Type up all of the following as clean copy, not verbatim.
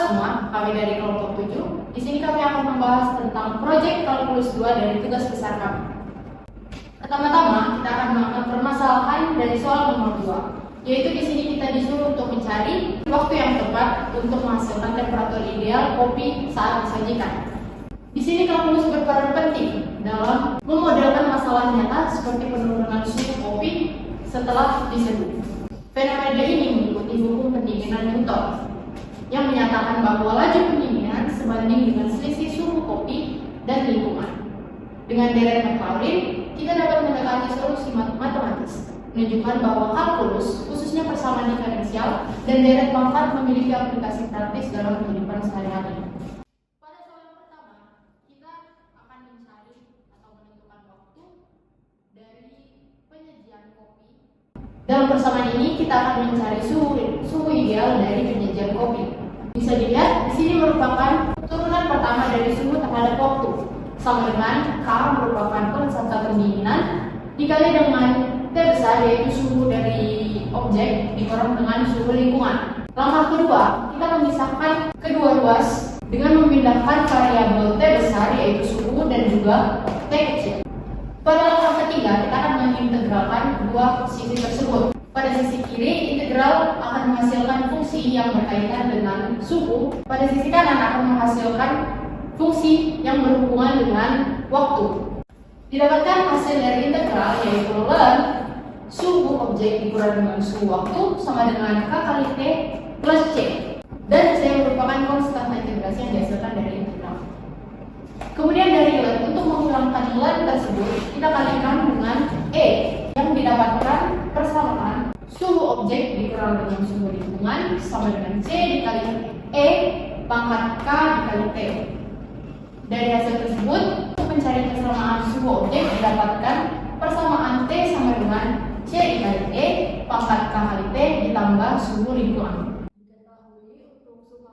semua, kami dari kelompok 7. Di sini kami akan membahas tentang proyek kalkulus 2 dari tugas besar kami. Pertama-tama, kita akan mengangkat permasalahan dari soal nomor 2, yaitu di sini kita disuruh untuk mencari waktu yang tepat untuk menghasilkan temperatur ideal kopi saat disajikan. Di sini kalkulus berperan penting dalam memodelkan masalah nyata seperti penurunan suhu kopi setelah diseduh. Fenomena ini mengikuti hukum pendinginan Newton yang menyatakan bahwa laju pendinginan sebanding dengan selisih suhu kopi dan lingkungan. Dengan deret Maclaurin, kita dapat mendekati solusi matematis, menunjukkan bahwa kalkulus, khususnya persamaan diferensial dan deret pangkat memiliki aplikasi praktis dalam kehidupan sehari-hari. Pada soal yang pertama, kita akan mencari atau menentukan waktu dari penyajian kopi. Dalam persamaan ini, kita akan mencari suhu ideal dari penyajian kopi. Bisa dilihat, di sini merupakan turunan pertama dari suhu terhadap waktu, sama dengan K merupakan konstan pendinginan dikali dengan T besar, yaitu suhu dari objek dikurang dengan suhu lingkungan. Langkah kedua, kita memisahkan kedua ruas dengan memindahkan variabel T besar, yaitu suhu, dan juga T kecil. Pada langkah ketiga, kita akan mengintegralkan kedua sisi tersebut. Pada sisi kiri, integral akan menghasilkan fungsi yang berkaitan dengan suhu. Pada sisi kanan akan menghasilkan fungsi yang berhubungan dengan waktu. Didapatkan hasil dari integral yaitu ln suhu objek dikurang dengan suhu waktu sama dengan K kali T plus C. Dan C merupakan konstan integrasi yang dihasilkan dari integral. Kemudian dari ln, untuk menghilangkan ln tersebut, kita kalikan dengan E yang didapatkan persamaan suhu objek dikurang dengan suhu lingkungan sama dengan C dikali E pangkat K dikali T. Dari hasil tersebut, untuk mencari persamaan suhu objek didapatkan persamaan T sama dengan C dikali E pangkat K kali T ditambah suhu lingkungan. Diketahui untuk suhu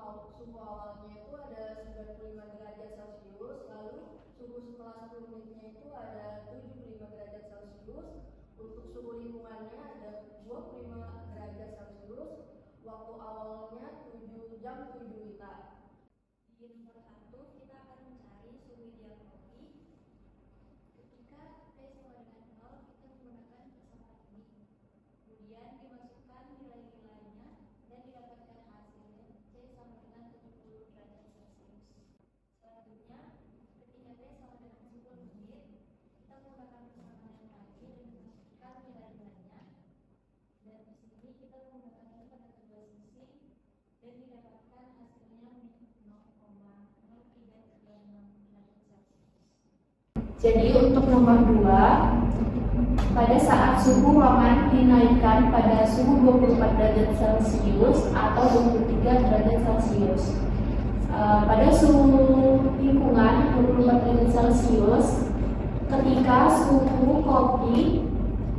awalnya itu ada 95 derajat Celcius, lalu suhu setelah 10 menitnya itu ada 75 derajat Celcius, untuk suhu lingkungannya ada 25 derajat Celcius, waktu awalnya 7 jam 7 menit. Di nomor 1 kita akan mencari suhu ideal kopi. Ketika T sama dengan 0, kita menggunakan persamaan ini. Kemudian dimasukkan nilai-nilainya dan didapatkan hasilnya C sama dengan 70 derajat Celcius. Selanjutnya, ketika T sama dengan 10 menit, kita menggunakan persamaan yang lagi dan dimasukkan nilai-nilainya. Dan di sini kita menggunakannya pada kedua sisi dan didapatkan hasilnya 0,0336 derajat Celcius. Jadi untuk nomor 2, pada saat suhu ruangan dinaikkan pada suhu 24 derajat Celcius atau 23 derajat Celcius. Pada suhu lingkungan 24 derajat Celcius, ketika suhu kopi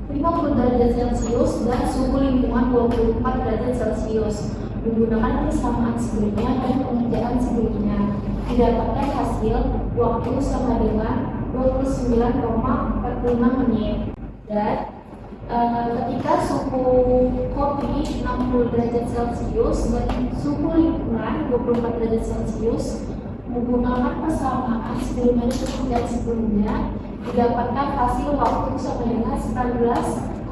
50 derajat Celcius dan suhu lingkungan 24 derajat Celcius. Menggunakan persamaan sebelumnya dan pengerjaan sebelumnya, didapatkan hasil waktu sama dengan 29,45 menit. Dan ketika suhu kopi 60 derajat Celcius dan suhu lingkungan 24 derajat Celcius, menggunakan persamaan sebelumnya dan pengerjaan sebelumnya, didapatkan hasil waktu sama dengan 19,76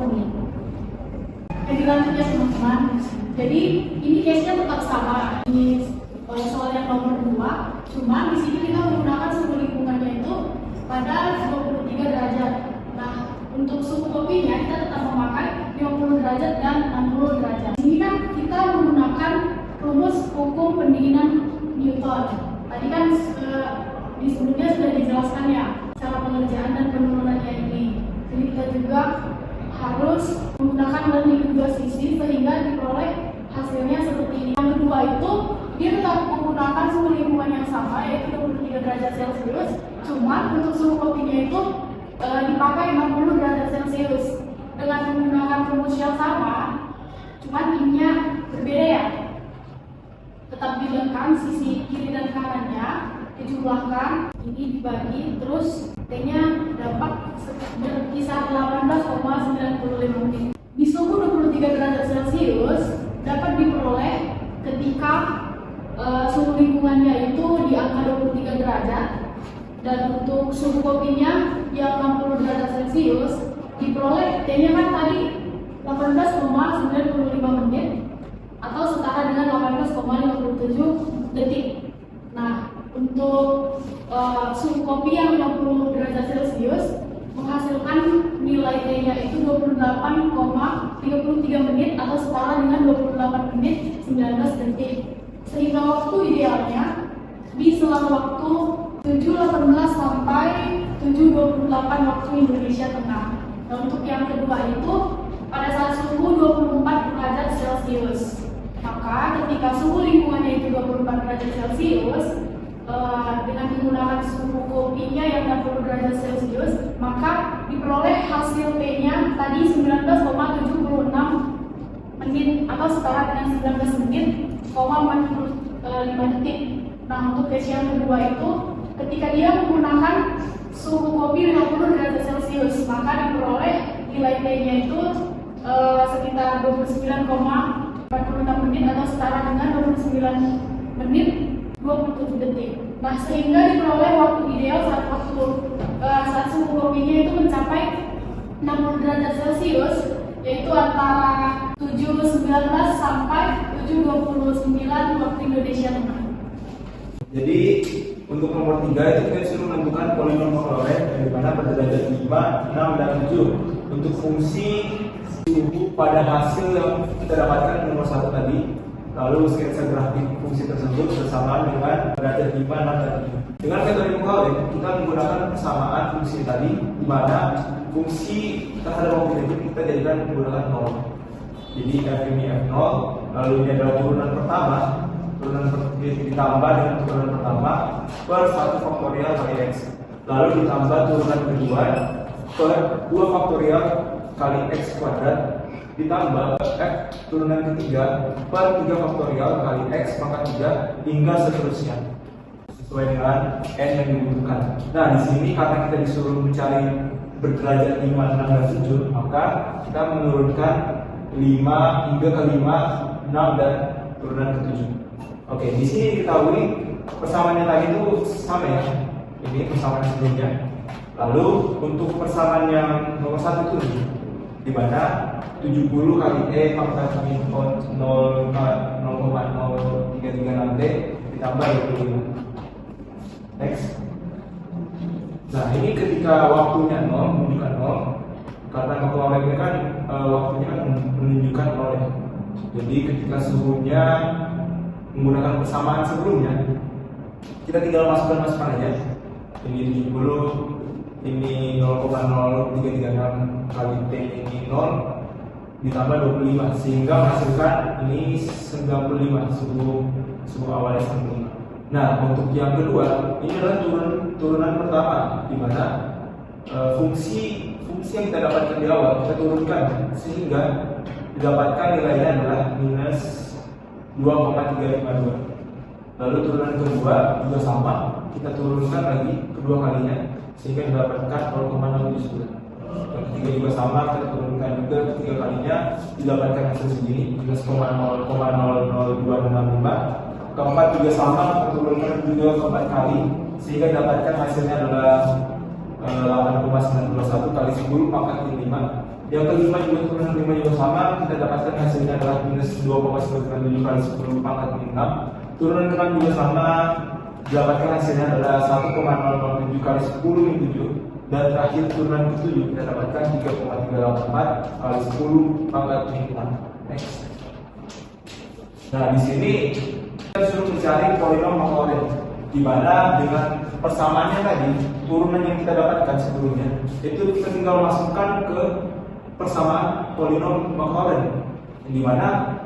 menit. Jadi lanjutnya teman-teman. Jadi ini case-nya tetap sama. Ini soal yang nomor 2, cuma di sini kita menggunakan suhu lingkungannya itu pada 23 derajat. Nah, untuk suhu kopinya kita tetap memakai 50 derajat dan 60 derajat. Ini kan kita menggunakan rumus hukum pendinginan Newton. Tadi kan di sebelumnya sudah dijelaskan ya cara pengerjaan dan penurunannya ini. Jadi kita juga harus menggunakan ln di kedua sisi sehingga diperoleh hasilnya seperti ini. Yang kedua itu dia tetap menggunakan suhu lingkungan yang sama yaitu 23 derajat Celcius, cuma untuk suhu kopinya itu dipakai 60 derajat Celcius dengan menggunakan rumus yang sama, cuman ininya berbeda ya. Tetap dilekan sisi kiri dan kanannya, dijumlahkan, ini dibagi, terus T-nya dapat berkisar 18,95 menit. Di suhu 23 derajat Celcius dapat diperoleh ketika lingkungannya itu di angka 23 derajat, dan untuk suhu kopinya yang 60 derajat Celcius diperoleh T-nya kan tadi 18,95 menit atau setara dengan 18,57 detik. Nah, untuk suhu kopi yang 60 derajat Celcius menghasilkan nilai T-nya itu 28,33 menit atau setara dengan 28 menit 19 detik. Sehingga waktu idealnya di selang waktu 7.18 sampai 7.28 waktu Indonesia Tengah. Nah, untuk yang kedua itu pada saat suhu 24 derajat Celcius. Maka ketika suhu lingkungannya itu 24 derajat Celcius, dengan menggunakan suhu kopinya yang 60 derajat Celcius, maka diperoleh hasil T-nya tadi 19,76 menit atau setara dengan 19 menit, 45 detik. Nah, untuk case yang kedua itu ketika dia menggunakan suhu kopi 50 derajat Celcius, maka diperoleh nilai T-nya itu sekitar 29,46 menit atau setara dengan 29 menit 27 detik. Nah, sehingga diperoleh waktu ideal saat suhu kopinya itu mencapai 60 derajat Celcius, yaitu antara 7.19 sampai 7.29 waktu Indonesia Tengah. Jadi untuk nomor 3 itu kita disuruh menentukan polinom Maclaurin dari mana pada derajat 5, 6, dan 7 untuk fungsi suhu pada hasil yang kita dapatkan nomor 1 tadi. Lalu sketsa grafik fungsi tersebut bersamaan dengan derajat 5, 6, dan 7. Dengan metode Maclaurin kita menggunakan persamaan fungsi tadi, di mana fungsi terhadap objek itu kita jadikan menggunakan 0. Jadi f ini f0, lalu ini adalah turunan pertama, ditambah dengan turunan pertama per 1 faktorial kali x, lalu ditambah turunan kedua per 2 faktorial kali x kuadrat, ditambah f turunan ketiga per 3 faktorial kali x pangkat 3 hingga seterusnya sesuai dengan n yang dibutuhkan. Nah, di sini karena kita disuruh mencari berderajat 5, 6, dan 7, maka kita menurunkan 5 hingga ke 5, 6, dan turunan ke 7. Oke, di sini diketahui persamaannya tadi itu sama ya. Ini persamaan sebelumnya. Lalu untuk persamaan yang nomor 1 itu di mana 70 kali E pangkat 0,033 nanti ditambah 25. Next. Nah, ini ketika waktunya 0 menunjukkan 0, karena Maclaurin ini kan waktunya kan menunjukkan 0 ya. Jadi ketika suhunya menggunakan persamaan sebelumnya, kita tinggal masukkan aja. Ini 70, ini 0,0336 kali T ini 0 ditambah 25 sehingga menghasilkan ini 95 suhu awalnya 95. Nah, untuk yang kedua ini adalah turunan pertama, di mana fungsi yang kita dapatkan di awal kita turunkan sehingga didapatkan nilainya adalah minus 2,352. Lalu turunan kedua juga sama, kita turunkan lagi kedua kalinya sehingga didapatkan 0,079. Yang ketiga juga sama, kita turunkan juga ketiga kalinya didapatkan hasil segini minus 0,002665. Keempat juga sama, kita turunkan juga keempat kali sehingga didapatkan hasilnya adalah 8,921 kali 10 pangkat 5. Yang kelima juga turunan 5 juga sama, kita dapatkan hasilnya adalah minus 2,997 kali 10 pangkat 6. Turunan 6 juga sama, didapatkan hasilnya adalah 1,007 kali 10 min 7. Dan terakhir turunan ke-7 kita dapatkan 3,384 kali 10 pangkat 6. Next. Nah, di sini kita suruh mencari polinom Maclaurin, di mana dengan persamaannya tadi, turunan yang kita dapatkan sebelumnya itu kita tinggal masukkan ke persamaan polinom Maclaurin, di mana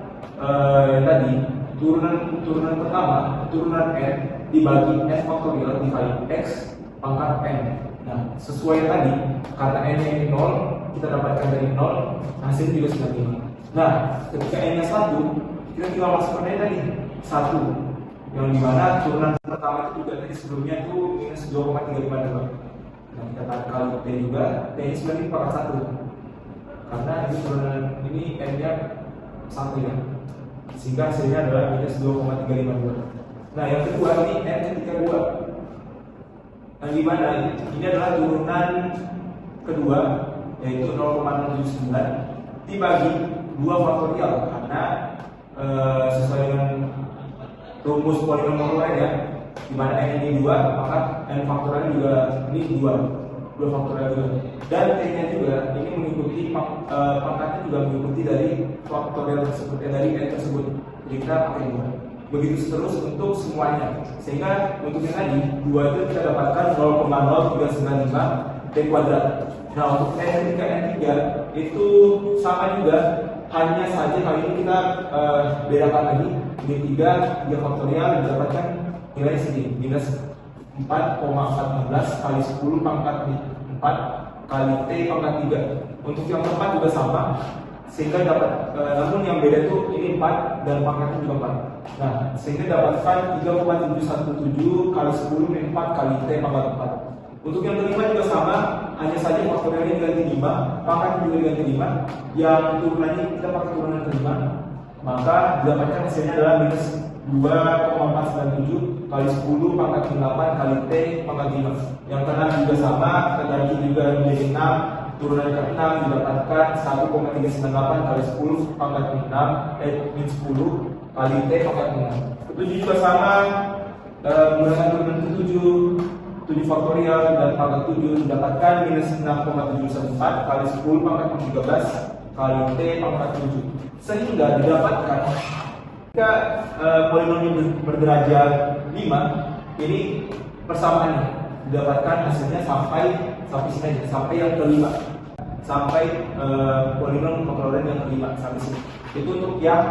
tadi turunan pertama, turunan n dibagi n faktorial dikali x pangkat n. Nah, sesuai tadi, karena n nya ini 0, kita dapatkan dari 0, hasil juga 95. Nah, ketika n nya 1, kita tinggal masukkan aja tadi 1, yang dimana turunan pertama itu juga tadi sebelumnya itu minus 2,352. Nah, kita kali T juga, T ini sebenarnya pangkat 1 karena ini turunan ini n nya 1 ya, sehingga hasilnya adalah minus 2,352. Nah, yang kedua ini N ketika 2. Nah, di mana ini adalah turunan kedua, yaitu 0,079 dibagi 2 faktorial, karena sesuai dengan rumus polinom makrolen ya, di mana N ini 2, maka N faktorial juga ini 2 faktorial juga. Dan T-nya juga ini mengikuti pangkatnya juga mengikuti dari faktorial tersebut, dari N tersebut. Jadi kita pakai 2. Begitu seterus untuk semuanya. Sehingga untuk yang tadi 2 itu kita dapatkan 0,0395 T kuadrat. Nah, untuk N ketika N3 itu sama juga, hanya saja kali ini kita bedakan lagi. Ini 3 faktorial didapatkan nilai segini, minus 4,14 kali 10 pangkat 4 kali T pangkat 3. Untuk yang keempat juga sama, sehingga dapat, namun yang beda itu ini 4 dan pangkatnya juga 4. Nah, sehingga dapatkan 3,717 kali 10 min 4 kali T pangkat 4. Untuk yang kelima juga sama, hanya saja faktorialnya diganti 5, pangkat juga diganti 5. Yang turunannya kita pakai turunan kelima, maka didapatkan hasilnya adalah minus 2,497 kali 10 pangkat 8 kali T pangkat 5. Yang keenam juga sama, kita ganti juga menjadi 6, turunan ke-6 didapatkan 1,398 kali 10 pangkat 6 min 10 kali T pangkat 6. Ketujuh juga sama, menggunakan turunan ke-7, 7 faktorial dan pangkat 7 didapatkan minus 6,714 kali 10 pangkat 13 kali T pangkat 7. Sehingga didapatkan jika polinomnya berderajat 5, ini persamaannya didapatkan hasilnya sampai sini aja, sampai yang kelima, sampai polinom makrolen yang kelima sampai sini. Itu untuk yang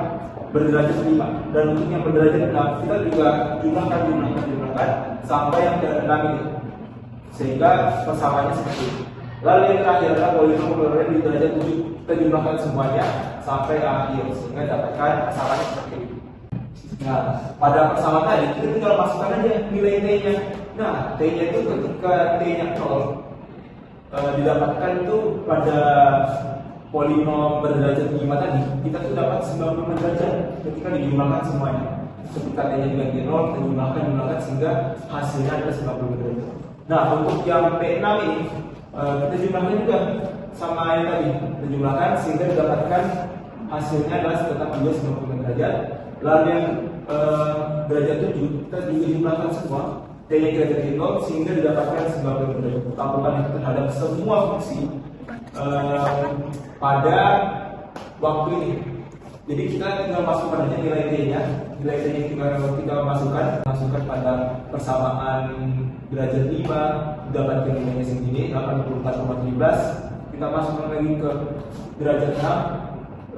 berderajat 5. Dan untuk yang berderajat 6 kita juga jumlahkan sampai yang ke-6 ini, sehingga persamaannya seperti ini. Lalu yang terakhir adalah polinom makrolen di derajat 7. Kita jumlahkan semuanya sampai akhir, sehingga dapatkan persamaannya seperti ini. Nah, pada persamaan tadi kita tinggal masukkan aja nilai T-nya. Nah, T-nya itu ketika T-nya 0 didapatkan itu pada polinom berderajat 5 tadi, kita tuh dapat 95 derajat ketika dijumlahkan semuanya. Ketika T-nya diganti 0, kita jumlahkan sehingga hasilnya adalah 95 derajat. Nah, untuk yang P6 ini kita jumlahkan juga sama yang tadi, kita jumlahkan sehingga didapatkan hasilnya adalah tetap juga 95 derajat. Lalu yang derajat 7 kita juga jumlahkan semua, T-nya kita ganti 0 sehingga didapatkan 95 derajat. Lakukan itu terhadap semua fungsi pada waktu ini. Jadi kita tinggal masukkan aja nilai T-nya, kita masukkan pada persamaan derajat 5, didapatkan nilainya segini 84,17. Kita masukkan lagi ke derajat 6,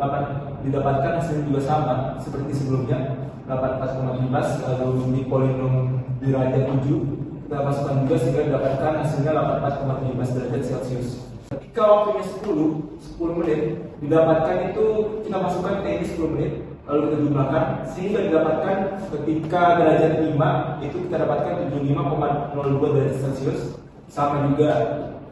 didapatkan hasilnya juga sama seperti sebelumnya 84,15. Lalu di polinom derajat 7 kita masukkan juga sehingga didapatkan hasilnya 84,15 derajat Celcius. Ketika waktunya 10 menit didapatkan itu, kita masukkan T ini 10 menit lalu kita jumlahkan sehingga didapatkan ketika derajat 5 itu kita dapatkan 75,02 derajat Celcius. Sama juga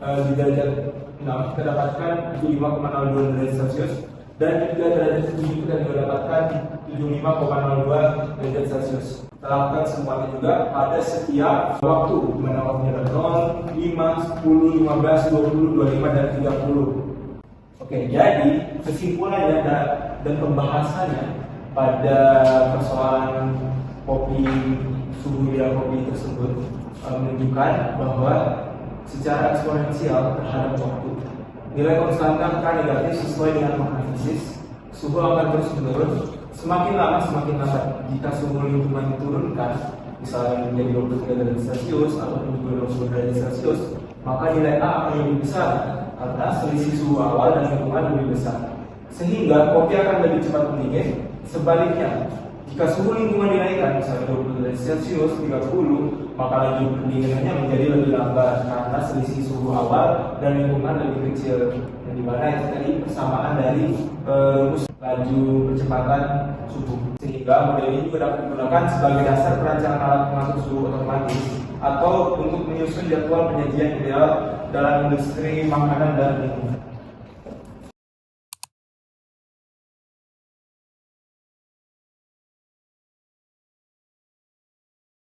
di derajat 6 kita dapatkan 75,02 derajat Celcius. Dan juga derajat 7 kita juga dapatkan 75,02 derajat Celcius. Kita lakukan semuanya juga pada setiap waktu, di mana waktunya ada 0, 5, 10, 15, 20, 25, dan 30. Oke, jadi kesimpulannya dan pembahasannya pada persoalan suhu ideal kopi tersebut menunjukkan bahwa secara eksponensial terhadap waktu, nilai konstanta akan negatif sesuai dengan makna fisis. Suhu akan terus menurun, semakin lama semakin lambat. Jika suhu lingkungan diturunkan, misalnya menjadi 23 derajat Celcius atau 20 derajat Celcius, maka nilai A akan lebih besar karena selisih suhu awal dan lingkungan lebih besar, sehingga kopi akan lebih cepat mendingin. Sebaliknya, jika suhu lingkungan dinaikkan, misalnya 20 derajat Celcius, 30, maka laju pendinginannya menjadi lebih lambat karena selisih suhu awal dan lingkungan lebih kecil. Yang dimana itu tadi persamaan dari rumus laju percepatan suhu. Sehingga model ini juga dapat digunakan sebagai dasar perancangan alat pengatur suhu otomatis atau untuk menyusun jadwal penyajian ideal dalam industri makanan dan minuman.